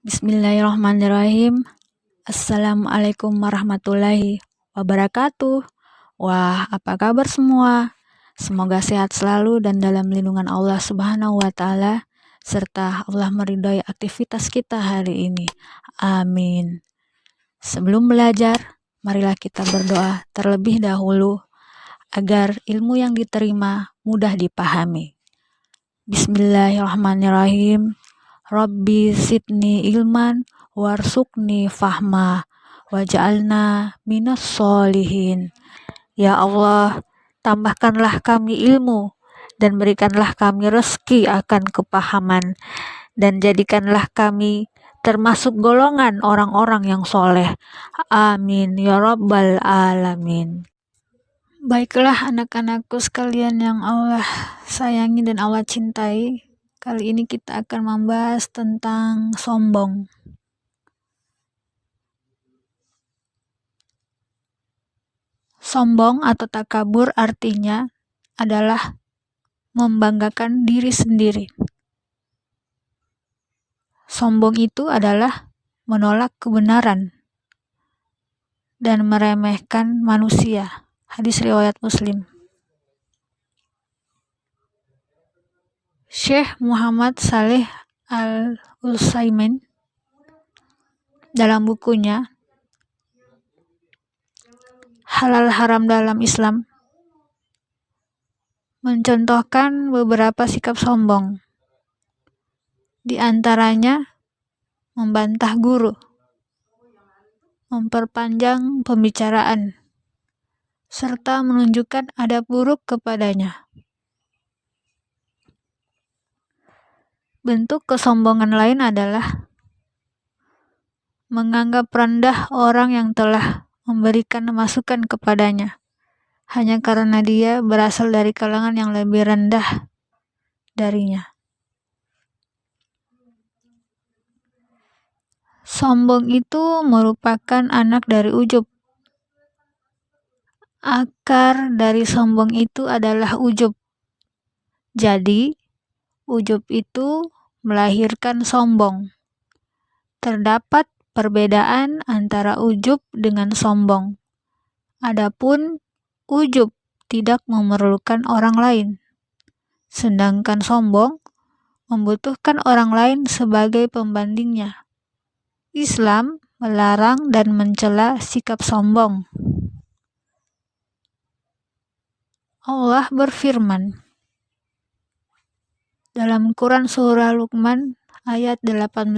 Bismillahirrahmanirrahim. Assalamualaikum warahmatullahi wabarakatuh. Wah, apa kabar semua? Semoga sehat selalu dan dalam lindungan Allah Subhanahu wa Ta'ala, serta Allah meridhai aktivitas kita hari ini. Amin. Sebelum belajar, marilah kita berdoa terlebih dahulu agar ilmu yang diterima mudah dipahami. Bismillahirrahmanirrahim. Rabbi zidni ilman warsukni fahma waj'alna minas solihin. Ya Allah, tambahkanlah kami ilmu dan berikanlah kami rezeki akan kepahaman, dan jadikanlah kami termasuk golongan orang-orang yang soleh. Amin ya rabbal alamin. Baiklah anak-anakku sekalian yang Allah sayangi dan Allah cintai, kali ini kita akan membahas tentang sombong. Sombong atau takabur artinya adalah membanggakan diri sendiri. Sombong itu adalah menolak kebenaran dan meremehkan manusia. Hadis riwayat Muslim. Syekh Muhammad Saleh Al-Utsaimin dalam bukunya Halal Haram dalam Islam mencontohkan beberapa sikap sombong. Di antaranya membantah guru, memperpanjang pembicaraan, serta menunjukkan adab buruk kepadanya. Bentuk kesombongan lain adalah menganggap rendah orang yang telah memberikan masukan kepadanya, hanya karena dia berasal dari kalangan yang lebih rendah darinya. Sombong itu merupakan anak dari ujub. Akar dari sombong itu adalah ujub. Jadi, ujub itu melahirkan sombong. Terdapat perbedaan antara ujub dengan sombong. Adapun ujub tidak memerlukan orang lain, sedangkan sombong membutuhkan orang lain sebagai pembandingnya. Islam melarang dan mencela sikap sombong. Allah berfirman dalam Quran surah Luqman ayat 18.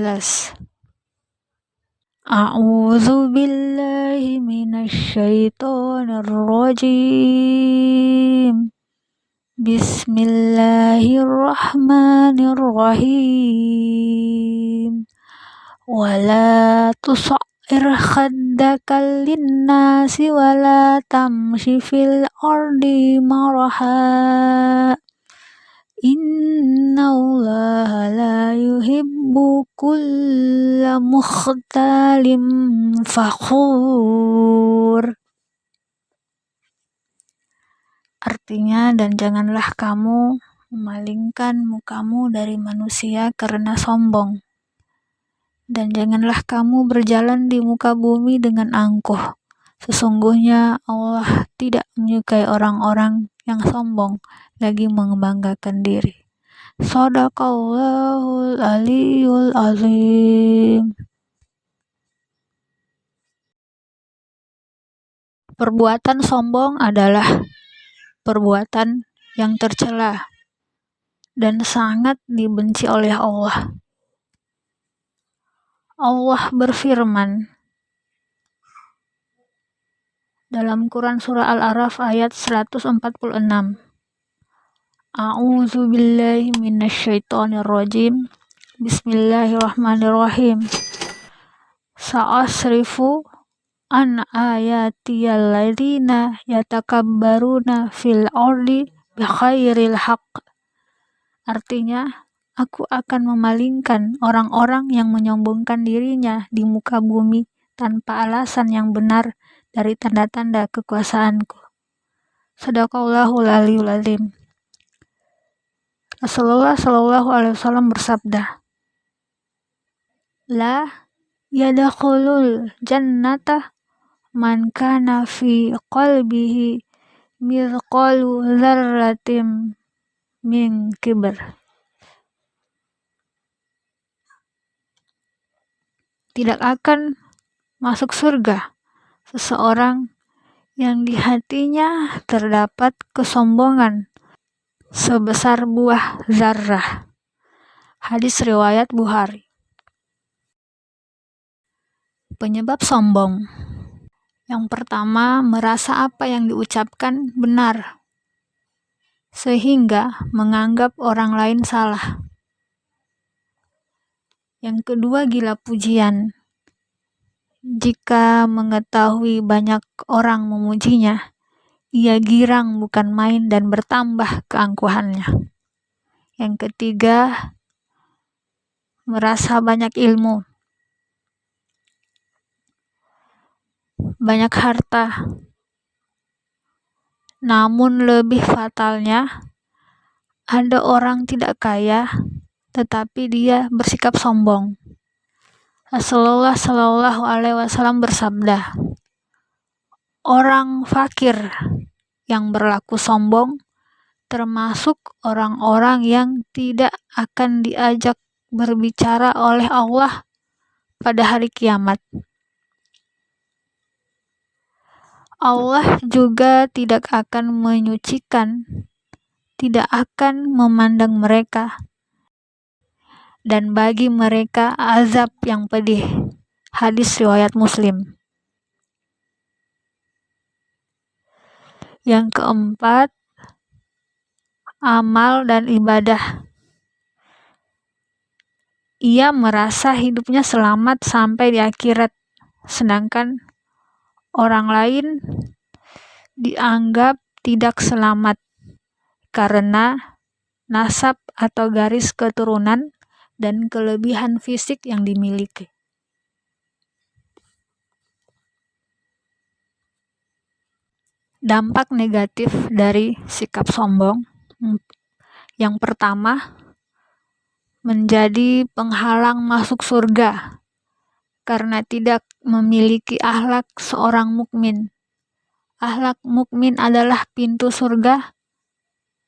A'udzu billahi minasy syaithanir rajim. Bismillahirrahmanirrahim. Wala tusa'ir khaddaka linnasi wala tamshi fil ardi maraha. Innallaha la yuhibbu kulla mukhtalim fakhur. Artinya, dan janganlah kamu memalingkan mukamu dari manusia karena sombong. Dan janganlah kamu berjalan di muka bumi dengan angkuh. Sesungguhnya Allah tidak menyukai orang-orang yang sombong lagi membanggakan diri. Shadaqallahul aliyul azim. Perbuatan sombong adalah perbuatan yang tercela dan sangat dibenci oleh Allah. Allah berfirman dalam Quran surah Al-A'raf ayat 146. A'udzu billahi minasy syaithanir rajim. Bismillahirrahmanirrahim. Sa'asrifu an ayatiyal ladzina yatakabbaruna fil ardi bighairil haqq. Artinya, aku akan memalingkan orang-orang yang menyombongkan dirinya di muka bumi tanpa alasan yang benar dari tanda-tanda kekuasaanku. Shadaqallahul aliyul azim. Rasulullah Shallallahu Alaihi Wasallam bersabda la yadkhulul jannata man kana fi qalbihi mithqalu dzarratin min kibr. Tidak akan masuk surga seseorang yang di hatinya terdapat kesombongan sebesar buah zarrah. Hadis riwayat Bukhari. Penyebab sombong. Yang pertama, merasa apa yang diucapkan benar, sehingga menganggap orang lain salah. Yang kedua, gila pujian. Jika mengetahui banyak orang memujinya, ia girang bukan main dan bertambah keangkuhannya. Yang ketiga, merasa banyak ilmu, banyak harta. Namun lebih fatalnya, ada orang tidak kaya, tetapi dia bersikap sombong. Rasulullah Shallallahu Alaihi Wasallam bersabda, orang fakir yang berlaku sombong termasuk orang-orang yang tidak akan diajak berbicara oleh Allah pada hari kiamat. Allah juga tidak akan menyucikan, tidak akan memandang mereka, dan bagi mereka azab yang pedih. Hadis riwayat Muslim. Yang keempat, amal dan ibadah. Ia merasa hidupnya selamat sampai di akhirat, sedangkan orang lain dianggap tidak selamat karena nasab atau garis keturunan dan kelebihan fisik yang dimiliki. Dampak negatif dari sikap sombong. Yang pertama, menjadi penghalang masuk surga karena tidak memiliki akhlak seorang mukmin. Akhlak mukmin adalah pintu surga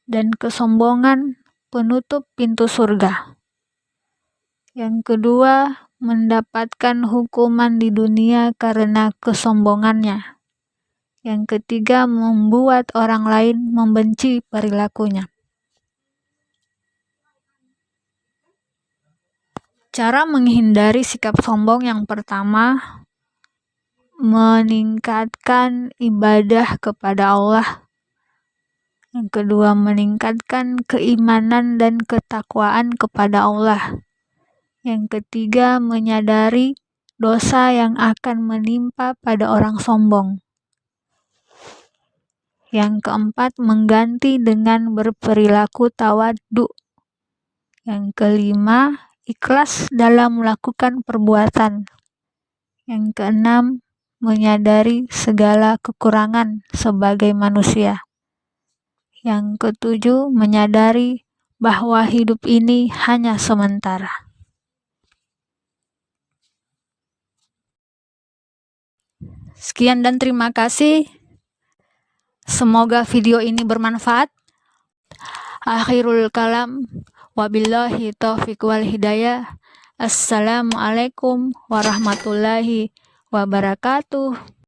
dan kesombongan penutup pintu surga. Yang kedua, mendapatkan hukuman di dunia karena kesombongannya. Yang ketiga, membuat orang lain membenci perilakunya. Cara menghindari sikap sombong yang pertama, meningkatkan ibadah kepada Allah. Yang kedua, meningkatkan keimanan dan ketakwaan kepada Allah. Yang ketiga, menyadari dosa yang akan menimpa pada orang sombong. Yang keempat, mengganti dengan berperilaku tawadhu. Yang kelima, ikhlas dalam melakukan perbuatan. Yang keenam, menyadari segala kekurangan sebagai manusia. Yang ketujuh, menyadari bahwa hidup ini hanya sementara. Sekian dan terima kasih. Semoga video ini bermanfaat. Akhirul kalam, wabillahi taufiq wal hidayah. Assalamualaikum warahmatullahi wabarakatuh.